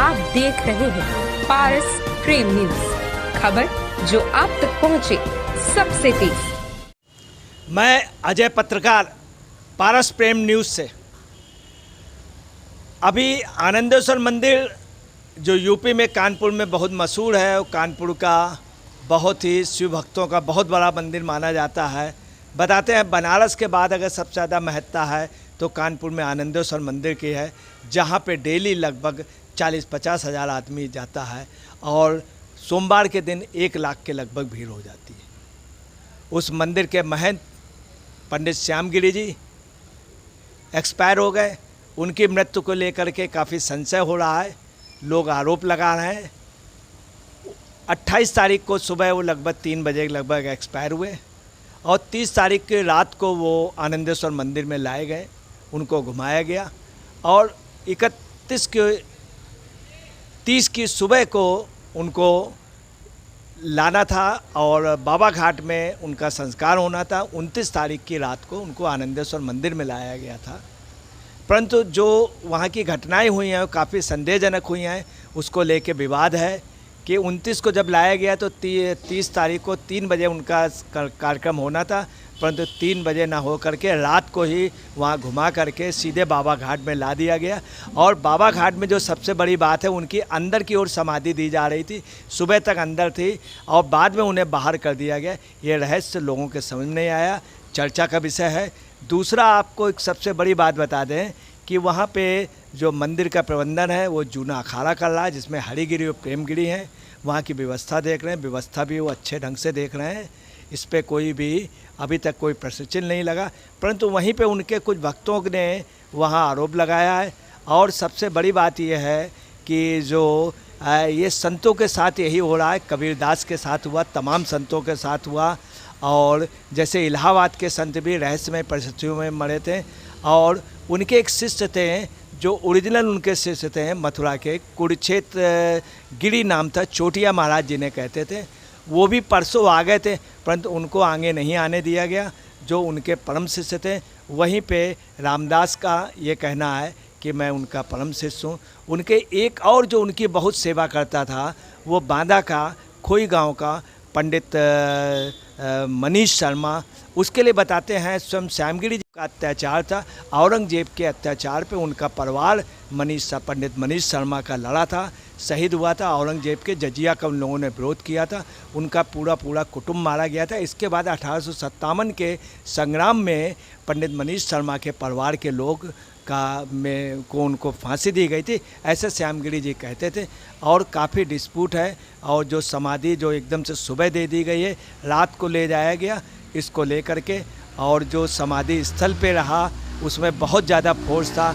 आप देख रहे हैं पारस प्रेम न्यूज, खबर जो आप तक पहुंचे सबसे तेज। मैं अजय, पत्रकार, पारस प्रेम न्यूज से। अभी आनंदेश्वर मंदिर जो यूपी में कानपुर में बहुत मशहूर है, और कानपुर का बहुत ही शिव भक्तों का बहुत बड़ा मंदिर माना जाता है। बताते हैं बनारस के बाद अगर सबसे ज़्यादा महत्ता है तो कानपुर में आनंदेश्वर मंदिर की है, जहाँ पे डेली लगभग 40-50 हज़ार आदमी जाता है और सोमवार के दिन 1 लाख के लगभग भीड़ हो जाती है। उस मंदिर के महंत पंडित श्यामगिरी जी एक्सपायर हो गए। उनकी मृत्यु को लेकर के काफ़ी संशय हो रहा है, लोग आरोप लगा रहे हैं। 28 तारीख को सुबह वो लगभग 3 बजे लगभग एक्सपायर हुए और 30 तारीख की रात को वो आनंदेश्वर मंदिर में लाए गए, उनको घुमाया गया और 30 की सुबह को उनको लाना था और बाबा घाट में उनका संस्कार होना था। 29 तारीख की रात को उनको आनंदेश्वर मंदिर में लाया गया था, परंतु जो वहाँ की घटनाएं हुई हैं वो काफ़ी संदेहजनक हुई हैं। उसको लेके विवाद है कि 29 को जब लाया गया तो 30 तारीख को 3 बजे उनका कार्यक्रम होना था, परंतु 3 बजे ना हो करके रात को ही वहाँ घुमा करके सीधे बाबा घाट में ला दिया गया। और बाबा घाट में जो सबसे बड़ी बात है, उनकी अंदर की ओर समाधि दी जा रही थी, सुबह तक अंदर थी और बाद में उन्हें बाहर कर दिया गया। ये रहस्य लोगों के समझ नहीं आया, चर्चा का विषय है। दूसरा, आपको एक सबसे बड़ी बात बता दें कि वहाँ पे जो मंदिर का प्रबंधन है वो जूना अखाड़ा कर रहा है, जिसमें हरिगिरी और प्रेमगिरी हैं। वहाँ की व्यवस्था देख रहे हैं, व्यवस्था भी वो अच्छे ढंग से देख रहे हैं। इस पे कोई भी अभी तक कोई प्रश्नचिन्ह नहीं लगा, परंतु वहीं पे उनके कुछ भक्तों ने वहाँ आरोप लगाया है। और सबसे बड़ी बात यह है कि जो ये संतों के साथ यही हो रहा है, कबीरदास के साथ हुआ, तमाम संतों के साथ हुआ। और जैसे इलाहाबाद के संत भी रहस्यमय परिस्थितियों में मरे थे और उनके एक शिष्य थे जो ओरिजिनल उनके शिष्य थे मथुरा के, कुरुक्षेत्र गिरी नाम था, चोटिया महाराज जिन्हें कहते थे। वो भी परसों आ गए थे, परंतु उनको आगे नहीं आने दिया गया, जो उनके परम शिष्य थे। वहीं पे रामदास का ये कहना है कि मैं उनका परम शिष्य हूँ। उनके एक और जो उनकी बहुत सेवा करता था, वो बांदा का खोई गांव का पंडित मनीष शर्मा। उसके लिए बताते हैं स्वयं श्यामगिरी जी का अत्याचार था, औरंगजेब के अत्याचार पे उनका परिवार पंडित मनीष शर्मा का लड़ा था, शहीद हुआ था। औरंगजेब के जजिया का उन लोगों ने विरोध किया था, उनका पूरा कुटुंब मारा गया था। इसके बाद 1857 के संग्राम में पंडित मनीष शर्मा के परिवार के लोग को उनको फांसी दी गई थी, ऐसे श्यामगिरी जी कहते थे। और काफ़ी डिस्प्यूट है और जो समाधि जो एकदम से सुबह दे दी गई है, रात को ले जाया गया इसको लेकर के। और जो समाधि स्थल पे रहा उसमें बहुत ज़्यादा फोर्स था।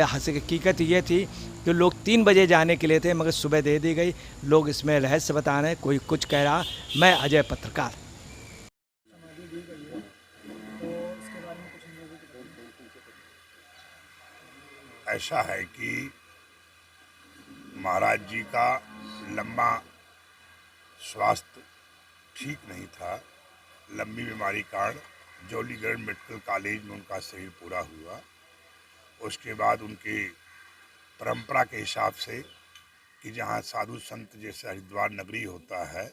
हकीकत ये थी कि लोग 3 बजे जाने के लिए थे, मगर सुबह दे दी गई। लोग इसमें रहस्य बता रहे हैं, कोई कुछ कह रहा। मैं अजय, पत्रकार। ऐसा है कि महाराज जी का लंबा स्वास्थ्य ठीक नहीं था, लंबी बीमारी कारण जौलीगढ़ मेडिकल कॉलेज में उनका शरीर पूरा हुआ। उसके बाद उनके परंपरा के हिसाब से कि जहाँ साधु संत जैसे हरिद्वार नगरी होता है,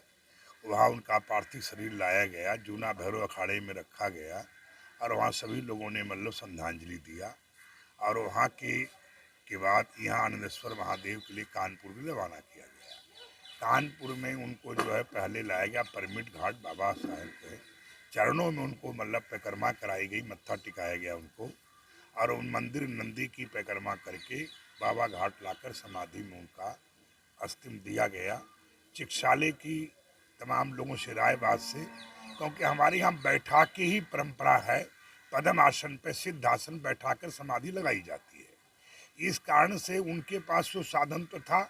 वहाँ उनका पार्थिव शरीर लाया गया, जूना भैरव अखाड़े में रखा गया और वहाँ सभी लोगों ने मतलब श्रद्धांजलि दिया। और वहाँ के बाद यहाँ आनंदेश्वर महादेव के लिए कानपुर भी रवाना किया गया। कानपुर में उनको जो है पहले लाया गया परमिट घाट बाबा साहेब के चरणों में, उनको मतलब परिक्रमा कराई गई, मत्था टिकाया गया उनको। और उन मंदिर नंदी की परिक्रमा करके बाबा घाट लाकर समाधि में उनका अस्थिम दिया गया। चिकित्सालय की तमाम लोगों से राय बात से, क्योंकि हमारे यहाँ बैठा के ही परंपरा है, पद्म आसन पे सिद्ध आसन बैठा कर समाधि लगाई जाती है। इस कारण से उनके पास जो साधन तो था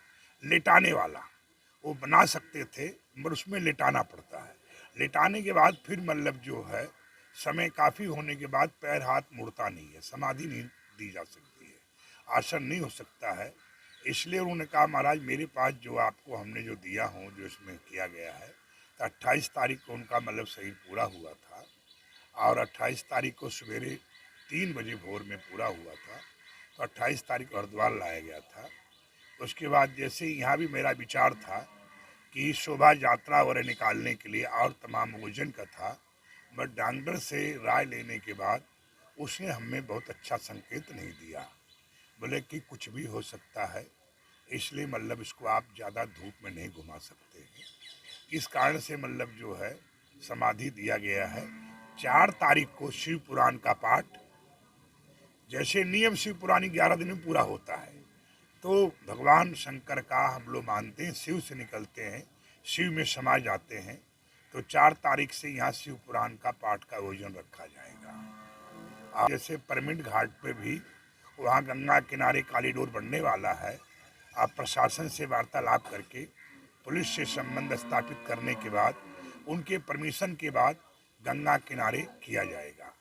लेटाने वाला, वो बना सकते थे, मगर उसमें लेटाना पड़ता है। लेटाने के बाद फिर मतलब जो है समय काफ़ी होने के बाद पैर हाथ मुड़ता नहीं है, समाधि नहीं दी जा सकती है, आसन नहीं हो सकता है। इसलिए उन्होंने कहा महाराज मेरे पास जो आपको हमने जो दिया हो, जो इसमें किया गया है, तो 28 तारीख को उनका मतलब शरीर पूरा हुआ था और 28 तारीख को सवेरे 3 बजे भोर में पूरा हुआ था। तो 28 तारीख को हरिद्वार लाया गया था। उसके बाद जैसे यहाँ भी मेरा विचार था कि शोभा यात्रा वगैरह निकालने के लिए और तमाम आयोजन का था, बट डॉक्टर से राय लेने के बाद उसने हमें बहुत अच्छा संकेत नहीं दिया। बोले कि कुछ भी हो सकता है, इसलिए मतलब इसको आप ज़्यादा धूप में नहीं घुमा सकते हैं। इस कारण से मतलब जो है समाधि दिया गया है। 4 तारीख को शिव पुराण का पाठ, जैसे नियम शिव पुराण 11 दिन में पूरा होता है, तो भगवान शंकर का हम लोग मानते हैं, शिव से निकलते हैं, शिव में समा जाते हैं, तो 4 तारीख से यहाँ शिव पुराण का पाठ का आयोजन रखा जाएगा। जैसे परमिट घाट पे भी वहाँ गंगा किनारे कॉरिडोर बनने वाला है। आप प्रशासन से वार्तालाप करके पुलिस से संबंध स्थापित करने के बाद उनके परमिशन के बाद गंगा किनारे किया जाएगा,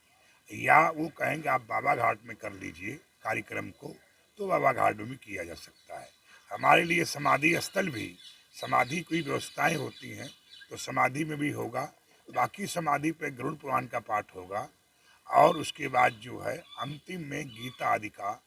या वो कहेंगे आप बाबा घाट में कर लीजिए कार्यक्रम को, तो बाबा घाट में भी किया जा सकता है। हमारे लिए समाधि स्थल भी, समाधि की व्यवस्थाएं होती हैं, तो समाधि में भी होगा। बाकी समाधि पे गरुड़ पुराण का पाठ होगा, और उसके बाद जो है अंतिम में गीता आदि का